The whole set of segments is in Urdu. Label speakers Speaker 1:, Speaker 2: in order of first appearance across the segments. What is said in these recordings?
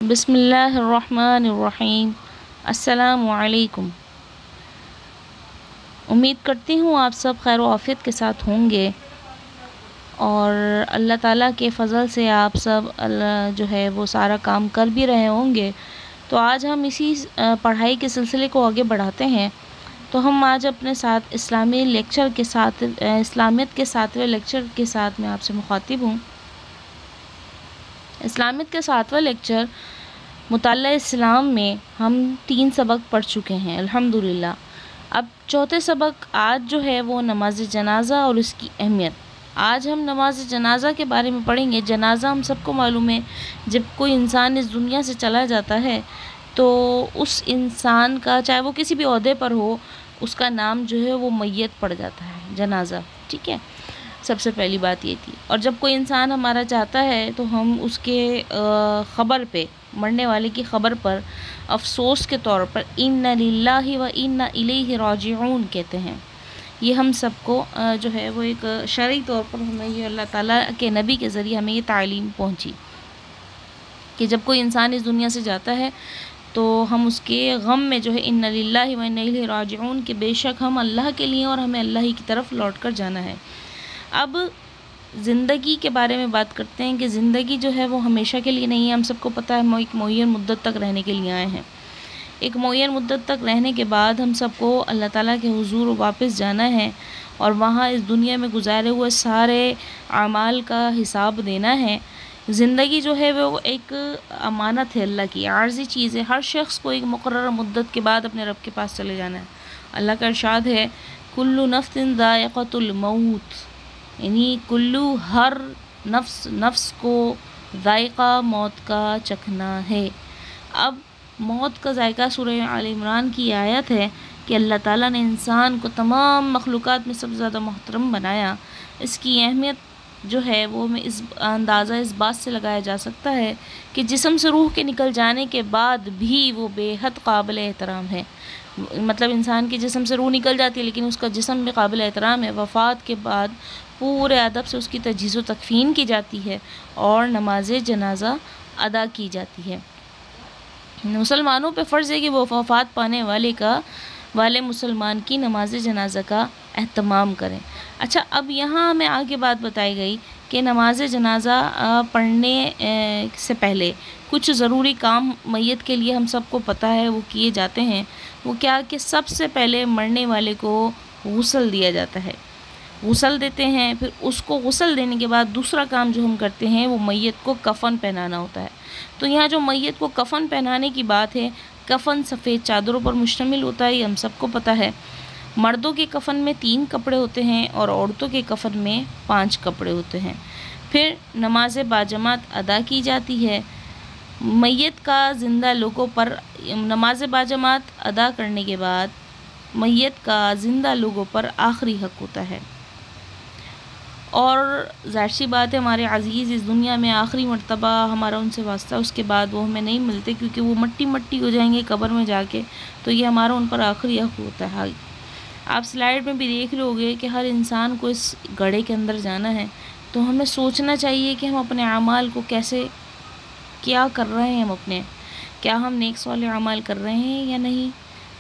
Speaker 1: بسم اللہ الرحمن الرحیم۔ السلام علیکم۔ امید کرتی ہوں آپ سب خیر و عافیت کے ساتھ ہوں گے اور اللہ تعالیٰ کے فضل سے آپ سب جو ہے وہ سارا کام کر بھی رہے ہوں گے۔ تو آج ہم اسی پڑھائی کے سلسلے کو آگے بڑھاتے ہیں۔ تو ہم آج اپنے ساتھ اسلامی لیکچر کے ساتھ اسلامیت کے 7ویں لیکچر کے ساتھ میں آپ سے مخاطب ہوں۔ اسلامیت کے 7واں لیکچر مطالعہ اسلام میں ہم 3 سبق پڑھ چکے ہیں الحمدللہ۔ اب چوتھے سبق آج جو ہے وہ نماز جنازہ اور اس کی اہمیت۔ آج ہم نماز جنازہ کے بارے میں پڑھیں گے۔ جنازہ ہم سب کو معلوم ہے، جب کوئی انسان اس دنیا سے چلا جاتا ہے تو اس انسان کا چاہے وہ کسی بھی عہدے پر ہو، اس کا نام جو ہے وہ میت پڑ جاتا ہے، جنازہ، ٹھیک ہے۔ سب سے پہلی بات یہ تھی۔ اور جب کوئی انسان ہمارا جاتا ہے تو ہم اس کے خبر پہ، مرنے والے کی خبر پر افسوس کے طور پر اِنَّ لِلَّهِ وَإِنَّ إِلَيْهِ راجعون کہتے ہیں۔ یہ ہم سب کو جو ہے وہ ایک شرعی طور پر ہمیں یہ اللہ تعالیٰ کے نبی کے ذریعے ہمیں یہ تعلیم پہنچی کہ جب کوئی انسان اس دنیا سے جاتا ہے تو ہم اس کے غم میں جو ہے اِنَّ لِلَّهِ وَإِنَّ إِلَيْهِ راجعون کہ بے شک ہم اللہ کے لیے اور ہمیں اللہ ہی کی طرف لوٹ کر جانا ہے۔ اب زندگی کے بارے میں بات کرتے ہیں کہ زندگی جو ہے وہ ہمیشہ کے لیے نہیں ہے۔ ہم سب کو پتہ ہے ہم ایک معین مدت تک رہنے کے لیے آئے ہیں۔ ایک معین مدت تک رہنے کے بعد ہم سب کو اللہ تعالیٰ کے حضور واپس جانا ہے اور وہاں اس دنیا میں گزارے ہوئے سارے اعمال کا حساب دینا ہے۔ زندگی جو ہے وہ ایک امانت ہے، اللہ کی عارضی چیز ہے۔ ہر شخص کو ایک مقررہ مدت کے بعد اپنے رب کے پاس چلے جانا ہے۔ اللہ کا ارشاد ہے کل نفس ذائقۃ الموت، یعنی ہر نفس کو ذائقہ موت کا چکھنا ہے۔ اب موت کا ذائقہ سورہ آل عمران کی آیت ہے کہ اللہ تعالیٰ نے انسان کو تمام مخلوقات میں سب سے زیادہ محترم بنایا۔ اس کی اہمیت جو ہے وہ میں اس اندازہ اس بات سے لگایا جا سکتا ہے کہ جسم سے روح کے نکل جانے کے بعد بھی وہ بے حد قابل احترام ہے۔ مطلب انسان کے جسم سے روح نکل جاتی ہے لیکن اس کا جسم بھی قابل احترام ہے۔ وفات کے بعد پورے ادب سے اس کی تجہیز و تکفین کی جاتی ہے اور نماز جنازہ ادا کی جاتی ہے۔ مسلمانوں پہ فرض ہے کہ وہ وفات پانے والے مسلمان کی نماز جنازہ کا اہتمام کریں۔ اچھا، اب یہاں ہمیں آگے بات بتائی گئی کہ نماز جنازہ پڑھنے سے پہلے کچھ ضروری کام میت کے لیے ہم سب کو پتہ ہے وہ کیے جاتے ہیں۔ وہ کیا کہ سب سے پہلے مرنے والے کو غسل دیا جاتا ہے، غسل دیتے ہیں۔ پھر اس کو غسل دینے کے بعد دوسرا کام جو ہم کرتے ہیں وہ میت کو کفن پہنانا ہوتا ہے۔ تو یہاں جو میت کو کفن پہنانے کی بات ہے، کفن سفید چادروں پر مشتمل ہوتا ہے، یہ ہم سب کو پتہ ہے۔ مردوں کے کفن میں 3 کپڑے ہوتے ہیں اور عورتوں کے کفن میں 5 کپڑے ہوتے ہیں۔ پھر نماز باجماعت ادا کی جاتی ہے۔ میت کا زندہ لوگوں پر نماز باجماعت ادا کرنے کے بعد میت کا زندہ لوگوں پر آخری حق ہوتا ہے، اور ظاہر سی بات ہے ہمارے عزیز اس دنیا میں آخری مرتبہ ہمارا ان سے واسطہ، اس کے بعد وہ ہمیں نہیں ملتے کیونکہ وہ مٹی ہو جائیں گے قبر میں جا کے، تو یہ ہمارا ان پر آخری حق ہوتا ہے۔ آپ سلائیڈ میں بھی دیکھ رہے ہوگے کہ ہر انسان کو اس گڑھے کے اندر جانا ہے، تو ہمیں سوچنا چاہیے کہ ہم اپنے اعمال کو کیا کر رہے ہیں، کیا ہم نیک صالح اعمال کر رہے ہیں یا نہیں۔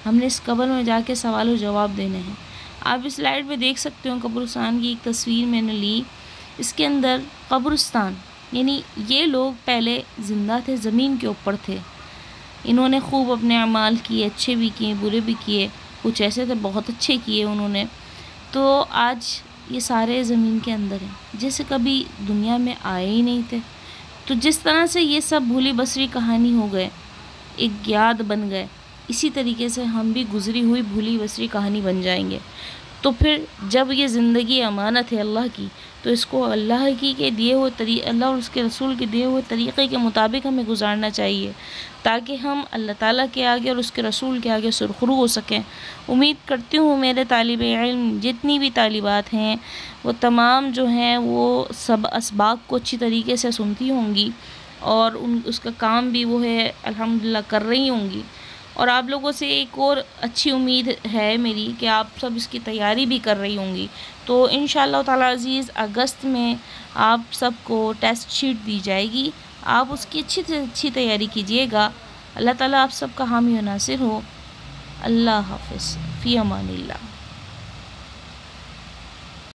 Speaker 1: ہم نے اس قبر میں جا کے سوال و جواب دینے ہیں۔ آپ اس سلائیڈ میں دیکھ سکتے ہو قبرستان کی ایک تصویر میں نے لی۔ اس کے اندر قبرستان، یعنی یہ لوگ پہلے زندہ تھے، زمین کے اوپر تھے، انہوں نے خوب اپنے اعمال کیے، اچھے بھی کیے برے بھی کیے، کچھ ایسے تھے بہت اچھے کیے انہوں نے، تو آج یہ سارے زمین کے اندر ہیں جیسے کبھی دنیا میں آئے ہی نہیں تھے۔ تو جس طرح سے یہ سب بھولی بسری کہانی ہو گئے، ایک یاد بن گئے، اسی طریقے سے ہم بھی گزری ہوئی بھولی بسری کہانی بن جائیں گے۔ تو پھر جب یہ زندگی امانت ہے اللہ کی، تو اس کو اللہ کے دیے ہوئے اللہ اور اس کے رسول کے دیے ہوئے طریقے کے مطابق ہمیں گزارنا چاہیے تاکہ ہم اللہ تعالیٰ کے آگے اور اس کے رسول کے آگے سرخرو ہو سکیں۔ امید کرتی ہوں میرے طالب علم جتنی بھی طالبات ہیں وہ تمام جو ہیں وہ سب اسباق کو اچھی طریقے سے سنتی ہوں گی اور اس کا کام بھی وہ ہے الحمدللہ کر رہی ہوں گی۔ اور آپ لوگوں سے ایک اور اچھی امید ہے میری کہ آپ سب اس کی تیاری بھی کر رہی ہوں گی۔ تو انشاءاللہ تعالی عزیز اگست میں آپ سب کو ٹیسٹ شیٹ دی جائے گی آپ اس کی اچھی سے اچھی تیاری کیجیے گا۔ اللہ تعالیٰ آپ سب کا حامی و ناصر ہو۔ اللہ حافظ، فی امان اللہ۔